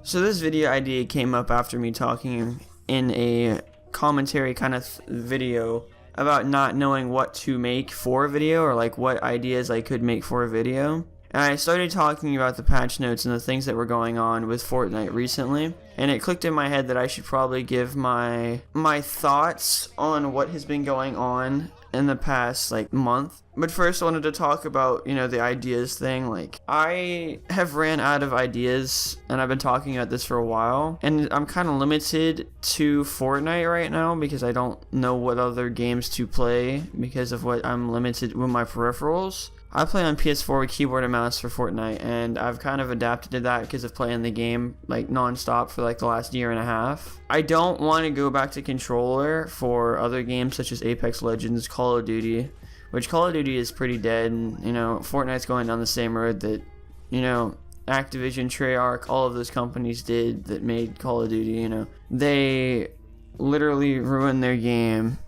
So this video idea came up after me talking in a commentary kind of video about not knowing what to make for a video, or like what ideas I could make for a video. And I started talking about the patch notes and the things that were going on with Fortnite recently, and it clicked in my head that I should probably give my thoughts on what has been going on in the past like month. But first I wanted to talk about, the ideas thing. Like, I have ran out of ideas, and I've been talking about this for a while, and I'm kind of limited to Fortnite right now because I don't know what other games to play because of what I'm limited with my peripherals. I play on PS4 with keyboard and mouse for Fortnite, and I've kind of adapted to that because of playing the game like non-stop for like the last year and a half. I don't want to go back to controller for other games such as Apex Legends, Call of Duty, which Call of Duty is pretty dead, and Fortnite's going down the same road that Activision, Treyarch, all of those companies did that made Call of Duty. They literally ruined their game,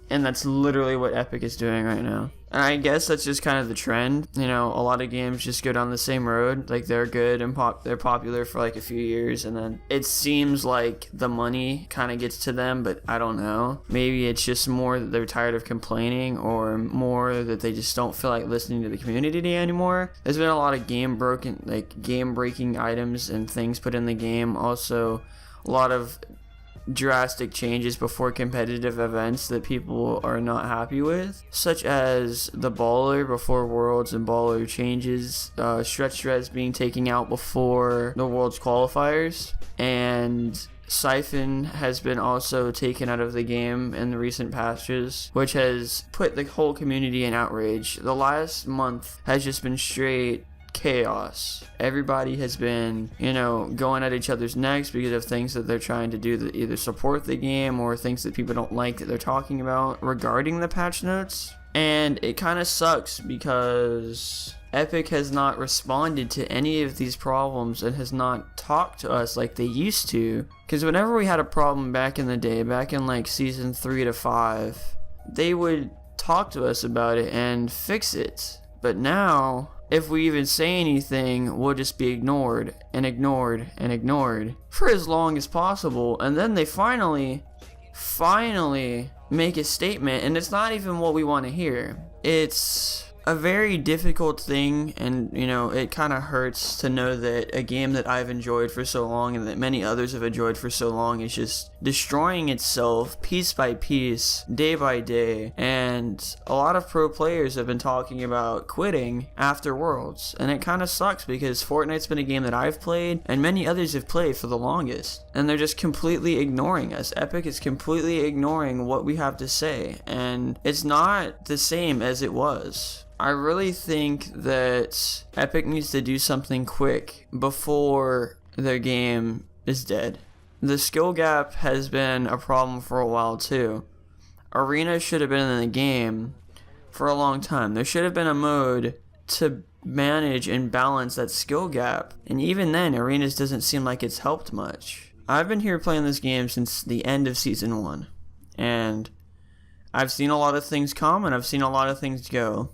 and that's literally what Epic is doing right now. And I guess that's just kind of the trend. A lot of games just go down the same road. Like, they're good and they're popular for like a few years, and then it seems like the money kind of gets to them, but I don't know. Maybe it's just more that they're tired of complaining, or more that they just don't feel like listening to the community anymore. There's been a lot of game-breaking items and things put in the game. Also, a lot of drastic changes before competitive events that people are not happy with, such as the baller before Worlds and baller changes, stretch threads being taken out before the Worlds qualifiers, and Siphon has been also taken out of the game in the recent patches, which has put the whole community in outrage. The last month has just been straight chaos. Everybody has been, going at each other's necks because of things that they're trying to do that either support the game or things that people don't like that they're talking about regarding the patch notes. And it kind of sucks because Epic has not responded to any of these problems and has not talked to us like they used to. Because whenever we had a problem back in the day, back in like season 3 to 5, they would talk to us about it and fix it. But now, if we even say anything, we'll just be ignored and ignored and ignored for as long as possible. And then they finally make a statement, and it's not even what we want to hear. It's a very difficult thing, and it kind of hurts to know that a game that I've enjoyed for so long and that many others have enjoyed for so long is just destroying itself piece by piece, day by day. And a lot of pro players have been talking about quitting after Worlds, and it kind of sucks because Fortnite's been a game that I've played and many others have played for the longest, and they're just completely ignoring us. Epic is completely ignoring what we have to say, and it's not the same as it was. I really think that Epic needs to do something quick before their game is dead. The skill gap has been a problem for a while too. Arena should have been in the game for a long time. There should have been a mode to manage and balance that skill gap, and even then, Arenas doesn't seem like it's helped much. I've been here playing this game since the end of Season 1, and I've seen a lot of things come and I've seen a lot of things go.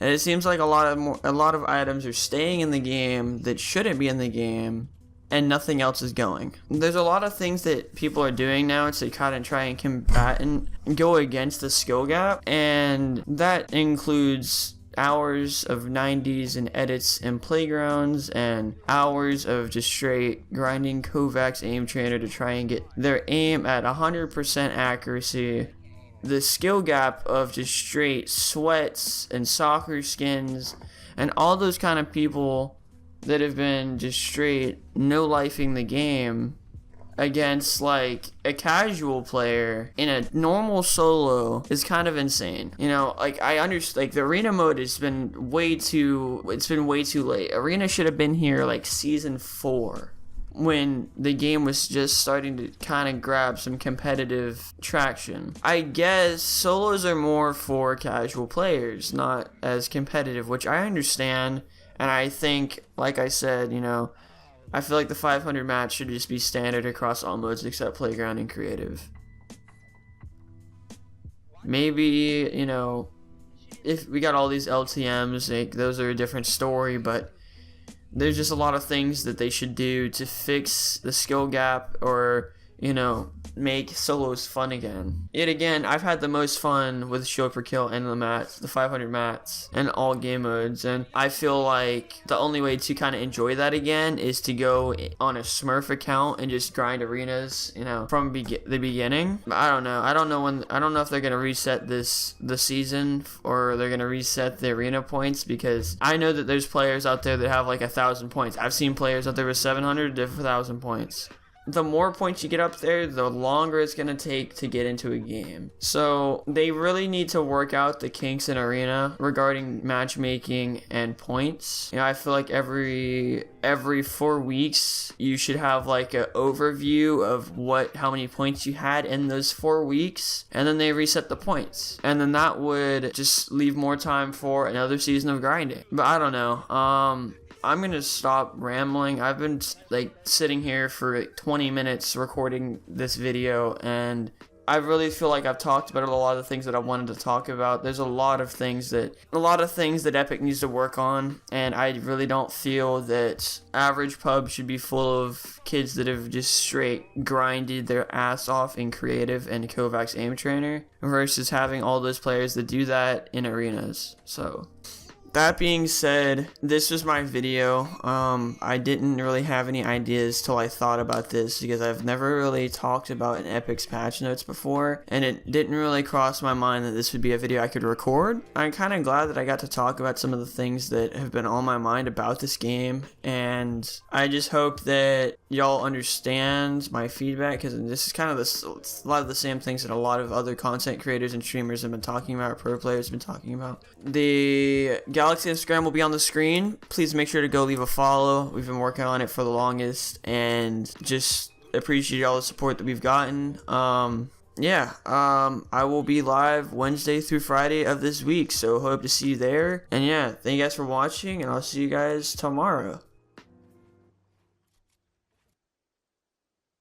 And it seems like a lot of items are staying in the game that shouldn't be in the game, and nothing else is going. There's a lot of things that people are doing now to kind of try and combat and go against the skill gap, and that includes hours of 90s and edits and playgrounds, and hours of just straight grinding Kovacs aim trainer to try and get their aim at 100% accuracy. The skill gap of just straight sweats and soccer skins and all those kind of people that have been just straight no-lifing the game against like a casual player in a normal solo is kind of insane. I understand, like, the arena mode has been way too late. Arena should have been here like season 4, when the game was just starting to kind of grab some competitive traction. I guess solos are more for casual players, not as competitive, which I understand. And I think, like I said, I feel like the 500 match should just be standard across all modes except Playground and Creative. Maybe, if we got all these LTMs, like, those are a different story, but there's just a lot of things that they should do to fix the skill gap, or make solos fun again. Yet again, I've had the most fun with shield per kill and the mats, the 500 mats, and all game modes, and I feel like the only way to kind of enjoy that again is to go on a Smurf account and just grind arenas, from the beginning. But I don't know. I don't know if they're gonna reset the season, or they're gonna reset the arena points, because I know that there's players out there that have like 1,000 points. I've seen players out there with 700 to 1,000 points. The more points you get up there, the longer it's going to take to get into a game. So they really need to work out the kinks in arena regarding matchmaking and points. I feel like every 4 weeks you should have like an overview of how many points you had in those 4 weeks, and then they reset the points, and then that would just leave more time for another season of grinding. But I don't know. I'm gonna stop rambling. I've been sitting here for 20 minutes recording this video, and I really feel like I've talked about a lot of the things that I wanted to talk about. There's a lot of things that Epic needs to work on, and I really don't feel that average pub should be full of kids that have just straight grinded their ass off in creative and Kovacs aim trainer, versus having all those players that do that in arenas. So that being said, this was my video. I didn't really have any ideas till I thought about this, because I've never really talked about an Epic's patch notes before, and it didn't really cross my mind that this would be a video I could record. I'm kind of glad that I got to talk about some of the things that have been on my mind about this game, and I just hope that y'all understand my feedback, because this is kind of a lot of the same things that a lot of other content creators and streamers have been talking about, pro players have been talking about. The Galaxy Instagram will be on the screen. Please make sure to go leave a follow. We've been working on it for the longest, and just appreciate all the support that we've gotten. I will be live Wednesday through Friday of this week, so hope to see you there. And yeah, thank you guys for watching, and I'll see you guys tomorrow.